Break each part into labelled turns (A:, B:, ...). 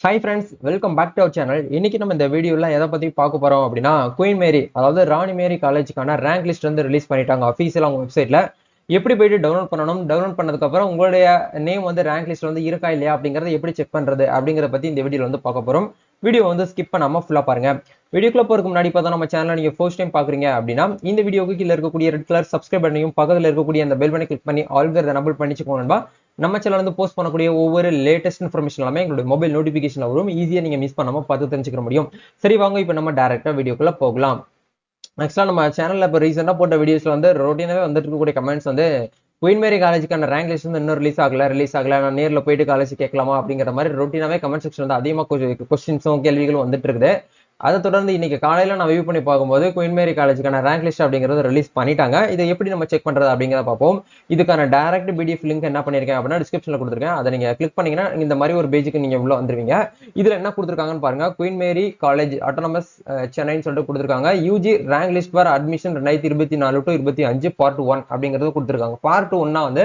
A: Hi friends, welcome back to our channel. இன்னைக்கு நம்ம இந்த வீடியோல எதை பத்தி பார்க்க போறோம் அப்படின்னா குயின் மேரி அதாவது ராணி மேரி காலேஜுக்கான ரேங்க் லிஸ்ட் வந்து ரிலீஸ் பண்ணிட்டாங்க அஃபீஷியலா அவங்க வெப்சைட்ல. எப்படி போயிட்டு டவுன்லோட் பண்ணணும், டவுன்லோட் பண்ணதுக்கு அப்புறம் உங்களுடைய நேம் வந்து ரேங்க் லிஸ்ட் வந்து இருக்கா இல்லையா அப்படிங்கறத எப்படி செக் பண்றது அப்படிங்கறத பத்தி இந்த வீடியோல வந்து பார்க்க போறோம். வீடியோ வந்து ஸ்கிப் பண்ணாம ஃபுல்லா பாருங்க. வீடியோக்குள்ள போறதுக்கு முன்னாடி பார்த்தா நம்ம சேனலை நீங்க ஃபர்ஸ்ட் டைம் பாக்குறீங்க அப்படின்னா இந்த வீடியோக்கு கீழ இருக்கக்கூடிய ரெட் கலர் சப்ஸ்கிரைப் பட்டனையும் பக்கத்துல இருக்கக்கூடிய அந்த பெல் பட்டனை கிளிக் பண்ணி ஆல்வேர் எனபிள் பண்ணிச்சுக்கோங்க. நம்ம சேனல் வந்து போஸ்ட் பண்ணக்கூடிய ஒவ்வொரு லேட்டஸ்ட் இன்ஃபர்மேஷன் எல்லாமே எங்களுடைய மொபைல் நோட்டிபிகேஷன்ல வரும். ஈஸியா நீங்க மிஸ் பண்ணாம பார்த்து தெரிஞ்சுக்க முடியும். சரி வாங்க இப்போ நம்ம டைரக்டா வீடியோக்குள்ள போகலாம். ஆக்சுவலா நம்ம சேனல்ல இப்போ ரீசெண்டா போட்ட வீடியோஸ்ல வந்து ரொட்டீனாவே வந்துட்டு இருக்கக்கூடிய கமெண்ட்ஸ் வந்து குயின் மேரி காலேஜுக்கான ரேங்க் லிஸ்ட் வந்து இன்னும் ரிலீஸ் ஆகல நான் நேர்ல போயிட்டு காலேஜ் கேட்கலாமா அப்படிங்கிற மாதிரி ரொட்டீனாவே கமெண்ட் செக்ஷன் வந்து அதிகமாக கொஸ்டின்ஸும் கேள்விகளும் வந்துட்டு இருக்குது. அதை தொடர்ந்து இன்னைக்கு காலையில நான் வியூ பண்ணி பார்க்கும்போது குயின் மேரி காலேஜுக்கான ரேங்க் லிஸ்ட் அப்படிங்கறது ரிலீஸ் பண்ணிட்டாங்க. இதை எப்படி நம்ம செக் பண்றது அப்படிங்கிறத பார்ப்போம். இதுக்கான டைரக்ட் பிடிஎஃப் லிங்க் என்ன பண்ணிருக்கேன் அப்படின்னா டிஸ்கிரிப்ஷன்ல கொடுத்துருக்கேன். அதை நீங்க கிளிக் பண்ணீங்கன்னா இந்த மாதிரி ஒரு பேஜுக்கு நீங்க உள்ள வந்துருவீங்க. இதுல என்ன கொடுத்துருக்காங்கன்னு பாருங்க. குயின் மேரி காலேஜ் ஆட்டோனமஸ் சென்னைன்னு சொல்லிட்டு கொடுத்துருக்காங்க. UG rank list for admission 2024 to 25 part 1 அப்படிங்கிறது கொடுத்துருக்காங்க. பார்ட் 1 வந்து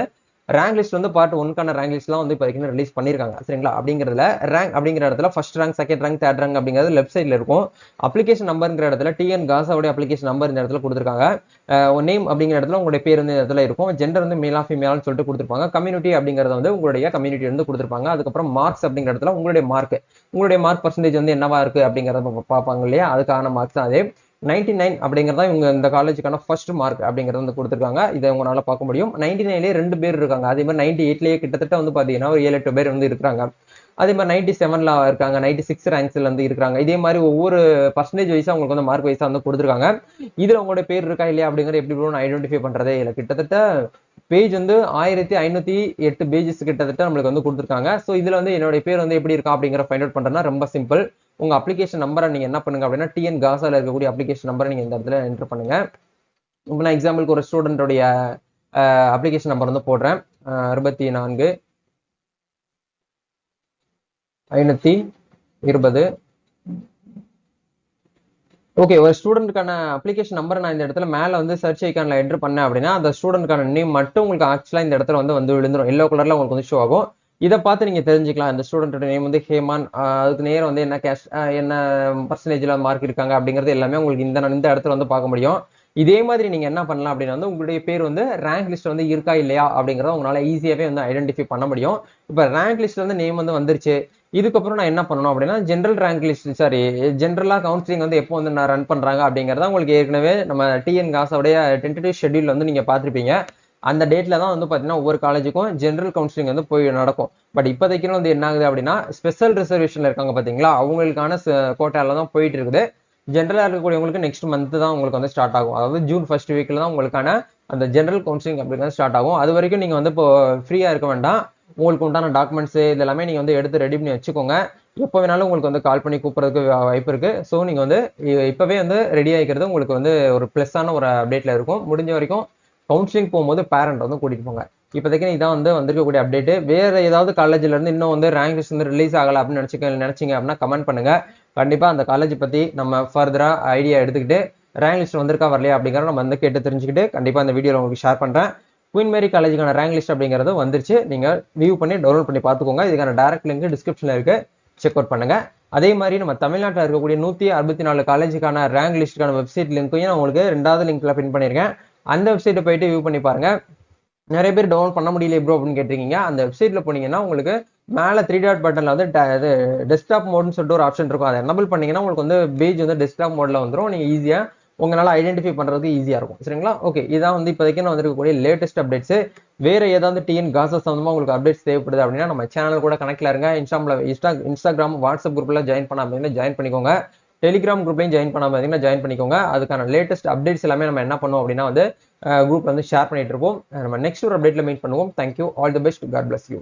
A: ரேங்க் லிஸ்ட் வந்து பார்ட் 1க்கான ரேங்க் லிஸ்ட்லாம் வந்து இப்போதைக்கு ரிலீஸ் பண்ணிருக்காங்க. சரிங்களா? அப்படிங்கிறதுல ரேங்க் அப்படிங்கிற இடத்துல first rank, second rank, third rank அப்படிங்கிறது லெஃப்ட் சைட்ல இருக்கும். அப்ளிகேஷன் நம்பர்ங்கிற இடத்துல டிஎன் காசாவுடைய அப்ளிகேஷன் நம்பர் இந்த இடத்துல கொடுத்துருக்காங்க. நேம் அப்படிங்கிற இடத்துல உங்களுடைய பேர் வந்து இந்த இடத்துல இருக்கும். ஜெண்டர் வந்து மேலா ஃபீமேல்னு சொல்லிட்டு கொடுத்துருப்பாங்க. கம்யூனிட்டி அப்படிங்கறத வந்து உங்களுடைய கம்யூனிட்டி வந்து கொடுத்துருப்பாங்க. அதுக்கப்புறம் மார்க்ஸ் அப்படிங்கிற இடத்துல உங்களுடைய மார்க் பர்சன்டேஜ் வந்து என்னவா இருக்கு அப்படிங்கறத பார்ப்பாங்க இல்லையா? அதுக்கான மார்க்ஸ் தான் அதே 99 அப்படிங்கறத இவங்க இந்த காலேஜுக்கான ஃபர்ஸ்ட் மார்க் அப்படிங்கறது வந்து கொடுத்துருக்காங்க. இதை உங்களால பார்க்க முடியும். 99லயே 2 பேர் இருக்காங்க. அதே மாதிரி 98லயே கிட்டத்தட்ட வந்து பாத்தீங்கன்னா ஒரு 7-8 பேர் வந்து இருக்காங்க. அதே மாதிரி 97ல இருக்காங்க, 96 ரேங்க்ஸ்ல வந்து இருக்காங்க. இதே மாதிரி ஒவ்வொரு பர்சன்டேஜ் வைஸா உங்களுக்கு வந்து மார்க் வைஸா வந்து கொடுத்துருக்காங்க. இதுல உங்களோட பேர் இருக்கா இல்லையா அப்படிங்கறது எப்படி நான் ஐடென்டிஃபை பண்றதே இல்லை. கிட்டத்தட்ட பேஜ் வந்து 1508 பேஜஸ் கிட்டத்தட்ட நம்மளுக்கு வந்து கொடுத்துருக்காங்க. ஸோ இதுல வந்து என்னோட பேர் வந்து எப்படி இருக்கா அப்படிங்கிற ஃபைண்ட் அவுட் பண்றதுனா ரொம்ப சிம்பிள். உங்க அப்ளிகேஷன் நம்பரை நீங்க என்ன பண்ணுங்க அப்படின்னா டிஎன் காசால இருக்கக்கூடிய அப்ளிகேஷன் நம்பரை நீங்க இந்த இடத்துல என்டர் பண்ணுங்க. இப்போ நான் எக்ஸாம்பிளுக்கு ஒரு ஸ்டூடெண்டோடைய அப்ளிகேஷன் நம்பர் வந்து போடுறேன். 64 520. ஓகே, ஒரு ஸ்டூடெண்ட்கான அப்ளிகேஷன் நம்பர் நான் இந்த இடத்துல மேல வந்து சர்ச் ஐக்கான்ல என்டர் பண்ணேன் அப்படின்னா அந்த ஸ்டூடெண்ட்கான நேம் மட்டும் உங்களுக்கு ஆக்சுவலா இந்த இடத்துல வந்து விழுந்துரும். எல்லோ கலர்ல உங்களுக்கு வந்து ஷோ ஆகும். இதை பார்த்து நீங்க தெரிஞ்சுக்கலாம் இந்த ஸ்டூடெண்டோட நேம் வந்து ஹேமான், அதுக்கு நேரம் வந்து என்ன கேஷ், என்ன பர்சன்டேஜ்ல மார்க் இருக்காங்க அப்படிங்கிறது எல்லாமே உங்களுக்கு இந்த இடத்துல வந்து பார்க்க முடியும். இதே மாதிரி நீங்க என்ன பண்ணலாம் அப்படின்னா வந்து உங்களுடைய பேர் வந்து ரேங்க் லிஸ்ட் வந்து இருக்கா இல்லையா அப்படிங்கறத உங்களால ஈஸியாவே வந்து ஐடென்டிஃபை பண்ண முடியும். இப்ப ரேங்க் லிஸ்ட் வந்து நேம் வந்து வந்துருச்சு. இதுக்கப்புறம் நான் என்ன பண்ணணும் அப்படின்னா ஜென்ரல் ரேங்க் லிஸ்ட் ஜென்ரலா கவுன்சிலிங் வந்து எப்போ வந்து நான் ரன் பண்றாங்க அப்படிங்கறத உங்களுக்கு ஏற்கனவே நம்ம டிஎன் காசாவுடைய டென்டேட்டிவ் ஷெட்யூல் வந்து நீங்க பார்த்திருப்பீங்க. அந்த டேட்ல தான் வந்து பாத்தீங்கன்னா ஒவ்வொரு காலேஜுக்கும் ஜென்ரல் கவுன்சிலிங் வந்து போய் நடக்கும். பட் இப்போதைக்கு வந்து என்ன ஆகுது அப்படின்னா ஸ்பெஷல் ரிசர்வேஷன்ல இருக்காங்க பாத்தீங்களா, அவங்களுக்கான கோட்டால தான் போயிட்டு இருக்குது. ஜென்ரலா இருக்கக்கூடியவங்களுக்கு நெக்ஸ்ட் மந்த் தான் உங்களுக்கு வந்து ஸ்டார்ட் ஆகும். அதாவது ஜூன் ஃபர்ஸ்ட் வீக்ல தான் உங்களுக்கான அந்த ஜென்ரல் கவுன்சிலிங் அப்படிங்கிறது ஸ்டார்ட் ஆகும். அது வரைக்கும் நீங்க வந்து இப்போ ஃப்ரீயா இருக்க வேண்டாம். உங்களுக்கு உண்டான டாக்குமெண்ட்ஸ் இது எல்லாமே நீங்க வந்து எடுத்து ரெடி பண்ணி வச்சுக்கோங்க. எப்போ வேணாலும் உங்களுக்கு வந்து கால் பண்ணி கூப்பிடுறதுக்கு வாய்ப்பு இருக்கு. ஸோ நீங்க வந்து இப்பவே வந்து ரெடி ஆகிக்கிறது உங்களுக்கு வந்து ஒரு பிளஸ்ஸான ஒரு அப்டேட்ல இருக்கும். முடிஞ்ச வரைக்கும் கவுன்சிலிங் போகும்போது பேரண்ட் வந்து கூட்டிட்டு போங்க. இப்போதைக்கு இதான் வந்து வந்திருக்கக்கூடிய அப்டேட். வேற ஏதாவது காலேஜ்ல இருந்து இன்னும் வந்து ரேங்க் லிஸ்ட் வந்து ரிலீஸ் ஆகல அப்படின்னு நினைச்சீங்க அப்படின்னா கமெண்ட் பண்ணுங்க. கண்டிப்பா அந்த காலேஜ் பத்தி நம்ம ஃபர்தரா ஐடியா எடுத்துக்கிட்டு ரேங்க் லிஸ்ட் வந்திருக்கா வரலையா அப்படிங்கறத நம்ம வந்து கேட்டு தெரிஞ்சுக்கிட்டு கண்டிப்பா இந்த வீடியோல உங்களுக்கு ஷேர் பண்றேன். குயின் மேரி காலேஜுக்கான ரேங்க் லிஸ்ட் அப்படிங்கிறது வந்துருச்சு. நீங்க வியூ பண்ணி டவுன்லோட் பண்ணி பார்த்துக்கோங்க. இதுக்கான டைரக்ட் லிங்க் டிஸ்கிரிப்ஷன்ல இருக்கு, செக் அவுட் பண்ணுங்க. அதே மாதிரி நம்ம தமிழ்நாட்டில் இருக்கக்கூடிய 164 காலேஜுக்கான ரேங்க் லிஸ்ட்டுக்கான வெப்சைட் லிங்க்கையும் நான் உங்களுக்கு 2வது லிங்க்ல பின் பண்ணியிருக்கேன். அந்த வெப்சைட்டை போயிட்டு வியூ பண்ணி பாருங்க. நிறைய பேர் டவுன்லோட் பண்ண முடியல ப்ரோ அப்படின்னு கேட்டிருக்கீங்க. அந்த வெப்சைட்ல போனீங்கன்னா உங்களுக்கு மேல 3 டாட் பட்டன்ல வந்து டெஸ்க்டாப் மோட்னு சொல்லிட்டு ஒரு ஆப்ஷன் இருக்கும். அதை எனபிள் பண்ணீங்கன்னா உங்களுக்கு வந்து பேஜ் வந்து டெஸ்க்டாப் மோட்ல வந்துடும். நீங்க ஈஸியா உங்களால ஐடென்டிஃபை பண்றதுக்கு ஈஸியா இருக்கும். சரிங்களா? ஓகே, இதான் வந்து இப்போதைக்கு நான் வந்திருக்கக்கூடிய லேட்டஸ்ட் அப்டேட்ஸ். வேற ஏதாவது டிஎன் காசா சம்பந்தமா உங்களுக்கு அப்டேட்ஸ் தேவைப்படுது அப்படின்னா நம்ம சேனல் கூட கனெக்ட்ல இருங்க. இன்ஸ்டாகிராம், வாட்ஸ்அப் குரூப்ல ஜாயின் பண்ணாம ஜாயின் பண்ணிக்கோங்க. டெலிகிராம் குரூப்லையும் ஜாயின் பண்ணாம ஜாயின் பண்ணிக்கோங்க. அதுக்கான லேட்டஸ்ட் அப்டேட்ஸ் எல்லாமே நம்ம என்ன பண்ணுவோம் அப்படின்னா வந்து குரூப்ல வந்து ஷேர் பண்ணிட்டு இருப்போம். நம்ம நெக்ஸ்ட் ஒரு அப்டேட்ல மீட் பண்ணுவோம். Thank you, all the best, God bless you.